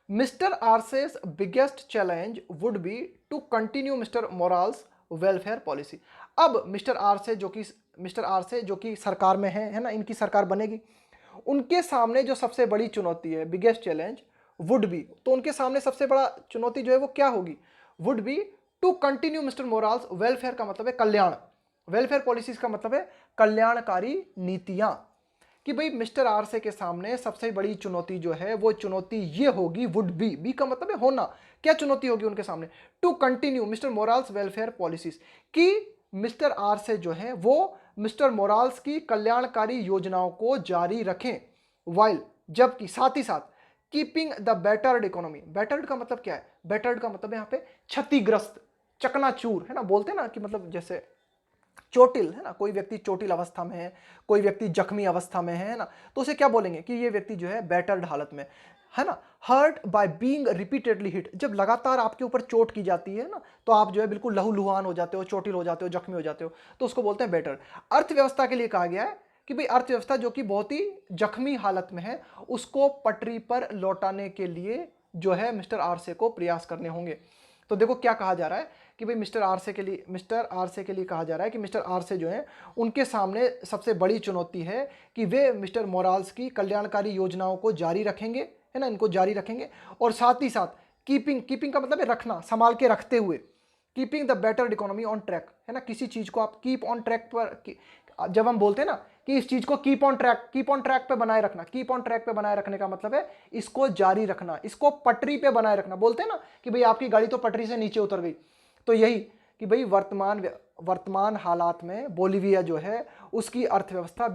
Mister Arce's biggest challenge would be to continue mister Morales welfare policy. अब मिस्टर आरसे जो कि सरकार में है ना, इनकी सरकार बनेगी, उनके सामने जो सबसे बड़ी चुनौती है, बिगेस्ट चैलेंज वुड बी, तो उनके सामने सबसे बड़ा चुनौती जो है वो क्या होगी, would be to continue mister Morales welfare का मतलब है कल्याण, वेलफेयर पॉलिसीज का मतलब है कल्याणकारी नीतियां, कि भाई मिस्टर आरसे के सामने सबसे बड़ी चुनौती जो है वो चुनौती ये होगी, वुड बी का मतलब है होना, क्या चुनौती होगी उनके सामने, to continue mister Morales welfare policies, कि मिस्टर आरसे जो है वो मिस्टर मोराल्स की कल्याणकारी योजनाओं को जारी रखें, वाइल, जबकि साथ ही साथ keeping the battered economy, battered का मतलब क्या है, बेटर्ड का मतलब यहाँ पे क्षतिग्रस्त, चकनाचूर, है ना, बोलते हैं ना कि मतलब जैसे चोटिल, है ना, कोई व्यक्ति चोटिल अवस्था में है, कोई व्यक्ति जख्मी अवस्था में है ना, तो उसे क्या बोलेंगे कि ये व्यक्ति जो है बैटर्ड हालत में, है ना। Hurt by being repeatedly hit, जब लगातार आपके ऊपर चोट की जाती है ना, तो आप जो है बिल्कुल लहूलुहान हो जाते हो, चोटिल हो जाते हो, जख्मी हो जाते हो, तो उसको बोलते हैं बैटर्ड। अर्थव्यवस्था के लिए कहा गया है कि भाई अर्थव्यवस्था जो कि बहुत ही जख्मी हालत में है, उसको पटरी पर लौटाने के लिए जो है मिस्टर आरसे को प्रयास करने होंगे। तो देखो क्या कहा जा रहा है कि भाई मिस्टर आरसे के लिए कहा जा रहा है कि मिस्टर आरसे जो है उनके सामने सबसे बड़ी चुनौती है कि वे मिस्टर मोराल्स की कल्याणकारी योजनाओं को जारी रखेंगे, है ना, इनको जारी रखेंगे, और साथ ही साथ कीपिंग का मतलब है रखना, संभाल के रखते हुए, keeping the better economy on track, है ना, किसी चीज को आप कीप ऑन ट्रैक पर, जब हम बोलते हैं ना कि इस चीज को कीप ऑन ट्रैक पे बनाए रखना, कीप ऑन ट्रैक पे बनाए रखने का मतलब है इसको जारी रखना, इसको पटरी पे बनाए रखना, बोलते हैं ना कि भाई आपकी गाड़ी तो पटरी से नीचे उतर गई, तो यही कि भाई वर्तमान हालात में बोलीविया जो है उसकी अर्थव्यवस्था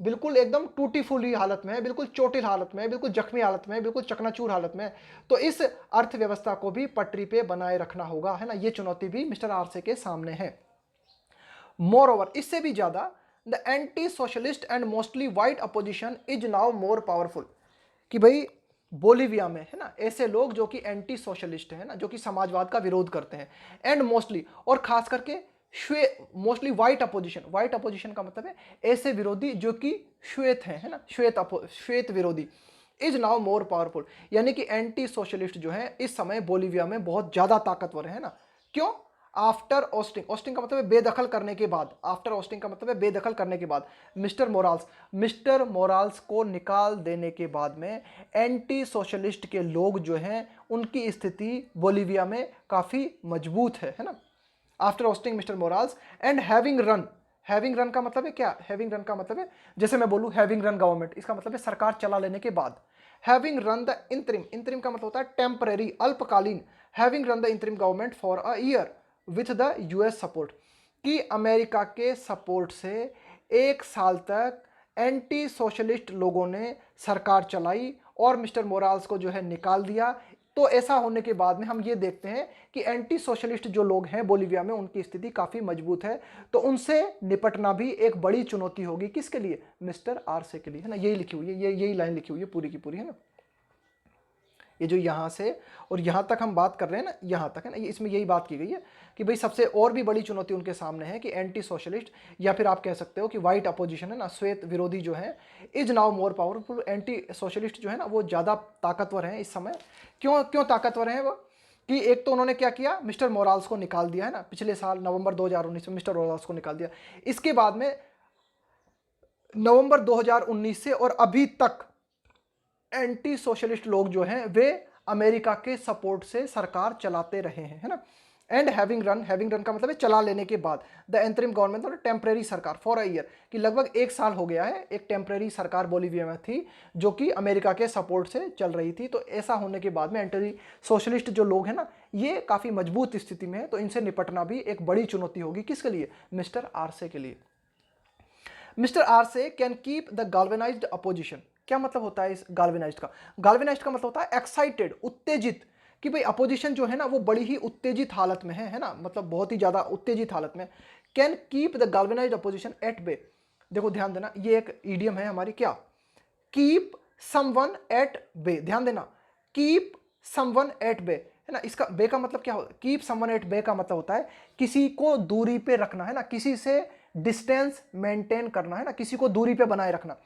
बिल्कुल एकदम टूटी फूली हालत में है, बिल्कुल चोटिल हालत में है, बिल्कुल जख्मी हालत में है, बिल्कुल चकनाचूर हालत में है, तो इस अर्थव्यवस्था को भी पटरी पे बनाए रखना होगा, है ना। ये चुनौती भी मिस्टर आरसे के सामने है। मोर ओवर, इससे भी ज्यादा, the anti socialist and mostly white opposition is now more powerful, कि भाई बोलीविया में, है ना, ऐसे लोग जो कि एंटी सोशलिस्ट है ना, जो कि समाजवाद का विरोध करते हैं, एंड मोस्टली, और खास करके मोस्टली वाइट अपोजिशन का मतलब है ऐसे विरोधी जो कि श्वेत हैं, है ना, श्वेत विरोधी, इज नाउ मोर पावरफुल, यानी कि एंटी सोशलिस्ट जो है इस समय बोलीविया में बहुत ज्यादा ताकतवर है ना। क्यों, आफ्टर ऑस्टिंग का मतलब है बेदखल करने के बाद, आफ्टर ऑस्टिंग का मतलब है बेदखल करने के बाद, मिस्टर मोराल्स को निकाल देने के बाद में एंटी सोशलिस्ट के लोग जो हैं उनकी स्थिति बोलीविया में काफी मजबूत है ना। After ousting mister Morales and having run का मतलब है क्या, हैविंग रन का मतलब है जैसे मैं बोलूं हैविंग रन गवर्नमेंट, इसका मतलब है सरकार चला लेने के बाद, हैविंग रन द इंतरिम का मतलब होता है टेम्पररी, अल्पकालीन, having run the interim government for a year with the US support, कि अमेरिका के सपोर्ट से 1 साल तक एंटी सोशलिस्ट लोगों ने सरकार चलाई और मिस्टर मोराल्स को जो है निकाल दिया, तो ऐसा होने के बाद में हम ये देखते हैं कि एंटी सोशलिस्ट जो लोग हैं बोलीविया में, उनकी स्थिति काफ़ी मजबूत है। तो उनसे निपटना भी एक बड़ी चुनौती होगी, किसके लिए? मिस्टर आरसे के लिए, है ना। यही लिखी हुई है, यही लाइन लिखी हुई है पूरी की पूरी, है ना। ये जो यहाँ से और यहाँ तक हम बात कर रहे हैं ना, यहाँ तक, है ना, ये इसमें यही बात की गई है कि भाई सबसे और भी बड़ी चुनौती उनके सामने है कि एंटी सोशलिस्ट, या फिर आप कह सकते हो कि वाइट अपोजिशन, है ना, श्वेत विरोधी जो है, is now more powerful. Anti socialist जो है ना वो ज़्यादा ताकतवर हैं इस समय। क्यों ताकतवर हैं वो? कि एक तो उन्होंने क्या किया, मिस्टर मोराल्स को निकाल दिया, है ना, पिछले साल नवंबर 2019 में मिस्टर मोराल्स को निकाल दिया। इसके बाद में नवंबर 2019 से और अभी तक एंटी सोशलिस्ट लोग जो हैं वे अमेरिका के सपोर्ट से सरकार चलाते रहे हैं, है ना। एंड हैविंग रन का मतलब है चला लेने के बाद, द इंटरिम गवर्नमेंट मतलब टेम्परेरी सरकार फॉर अ ईयर, कि लगभग 1 साल हो गया है एक टेम्परेरी सरकार बोलीविया में थी जो कि अमेरिका के सपोर्ट से चल रही थी। तो ऐसा होने के बाद में एंटी सोशलिस्ट जो लोग हैं ना ये काफ़ी मजबूत स्थिति में है। तो इनसे निपटना भी एक बड़ी चुनौती होगी, किसके लिए? मिस्टर आरसे के लिए। Mister Arce can keep the galvanized opposition. क्या मतलब होता है इस गाल्वेनाइज्ड का? गाल्वेनाइज्ड का मतलब होता है एक्साइटेड, उत्तेजित, कि भाई अपोजिशन जो है ना वो बड़ी ही उत्तेजित हालत में है ना, मतलब बहुत ही ज़्यादा उत्तेजित हालत में। Can keep the galvanized opposition at bay. देखो ध्यान देना, ये एक ईडियम है हमारी, क्या? Keep someone at bay. ध्यान देना, कीप समवन एट बे, है ना। इसका बे का मतलब क्या होता है? कीप समवन एट बे का मतलब होता है किसी को दूरी पे रखना, है ना, किसी से डिस्टेंस मेंटेन करना, है ना, किसी को दूरी पे बनाए रखना।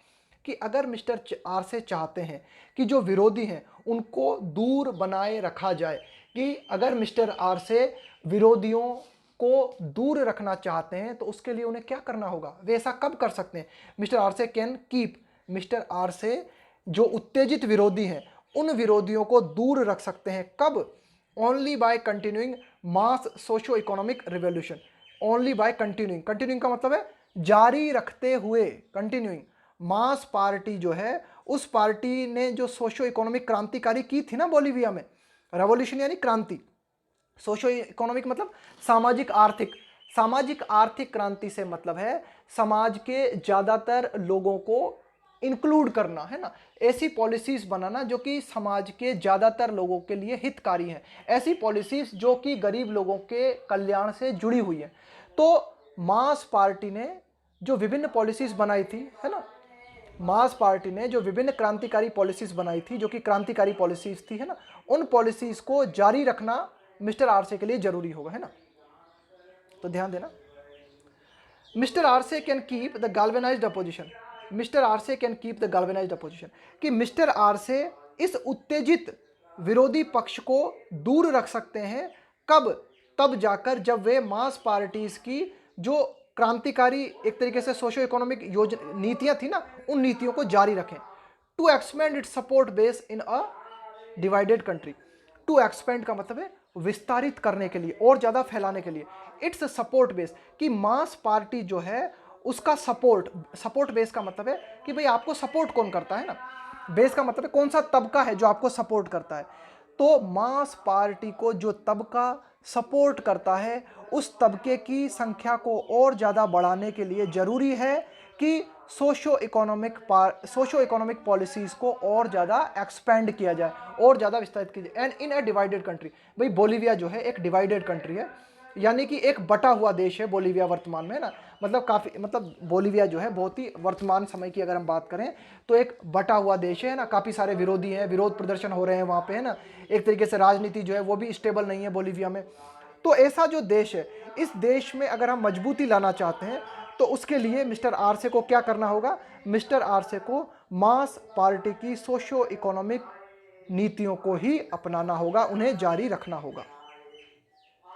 कि अगर मिस्टर आरसे चाहते हैं कि जो विरोधी हैं उनको दूर बनाए रखा जाए, कि अगर मिस्टर आरसे विरोधियों को दूर रखना चाहते हैं तो उसके लिए उन्हें क्या करना होगा, वे ऐसा कब कर सकते हैं? Mister Arce can keep, mister Arce जो उत्तेजित विरोधी हैं उन विरोधियों को दूर रख सकते हैं, कब? Only by continuing mass socio economic revolution. Only by continuing का मतलब है जारी रखते हुए, कंटिन्यूइंग। मास पार्टी जो है उस पार्टी ने जो सोशो इकोनॉमिक क्रांतिकारी की थी ना बोलीविया में, रेवोल्यूशन यानी क्रांति, सोशो इकोनॉमिक मतलब सामाजिक आर्थिक क्रांति से मतलब है समाज के ज़्यादातर लोगों को इंक्लूड करना, है ना। ऐसी पॉलिसीज बनाना जो कि समाज के ज़्यादातर लोगों के लिए हितकारी हैं, ऐसी पॉलिसीज जो कि गरीब लोगों के कल्याण से जुड़ी हुई है। तो मास पार्टी ने जो विभिन्न पॉलिसीज बनाई थी, है ना, मार्क्स पार्टी ने जो विभिन्न क्रांतिकारी पॉलिसीज बनाई थी जो कि क्रांतिकारी पॉलिसीज थी, है ना, उन पॉलिसीज को जारी रखना मिस्टर आरसे के लिए जरूरी होगा, है ना। तो ध्यान देना, mister Arce can keep the galvanized opposition. Mister Arce can keep the galvanized opposition, कि मिस्टर आरसे इस उत्तेजित विरोधी पक्ष को दूर रख सकते हैं, कब? तब जाकर जब वे मास पार्टीज की जो क्रांतिकारी एक तरीके से सोशो इकोनॉमिक नीतियां थी ना उन नीतियों को जारी रखें। To expand its support base in a divided country. To expand का मतलब है विस्तारित करने के लिए और ज़्यादा फैलाने के लिए। इट्स सपोर्ट बेस, कि मास पार्टी जो है उसका सपोर्ट बेस का मतलब है कि भाई आपको सपोर्ट कौन करता है ना, बेस का मतलब है कौन सा तबका है जो आपको सपोर्ट करता है। तो मास पार्टी को जो तबका सपोर्ट करता है उस तबके की संख्या को और ज़्यादा बढ़ाने के लिए ज़रूरी है कि सोशो इकोनॉमिक पॉलिसीज़ को और ज़्यादा एक्सपेंड किया जाए, और ज़्यादा विस्तारित किया जाए। And in a divided country, भाई बोलीविया जो है एक डिवाइडेड कंट्री है, यानी कि एक बटा हुआ देश है बोलीविया वर्तमान में, है ना। मतलब बोलीविया जो है बहुत ही वर्तमान समय की अगर हम बात करें तो एक बटा हुआ देश है ना, काफ़ी सारे विरोधी हैं, विरोध प्रदर्शन हो रहे हैं वहाँ पे, है ना। एक तरीके से राजनीति जो है वो भी स्टेबल नहीं है बोलीविया में। तो ऐसा जो देश है, इस देश में अगर हम मजबूती लाना चाहते हैं तो उसके लिए मिस्टर आरसे को क्या करना होगा? मिस्टर आरसे को मास पार्टी की सोशो इकोनॉमिक नीतियों को ही अपनाना होगा, उन्हें जारी रखना होगा।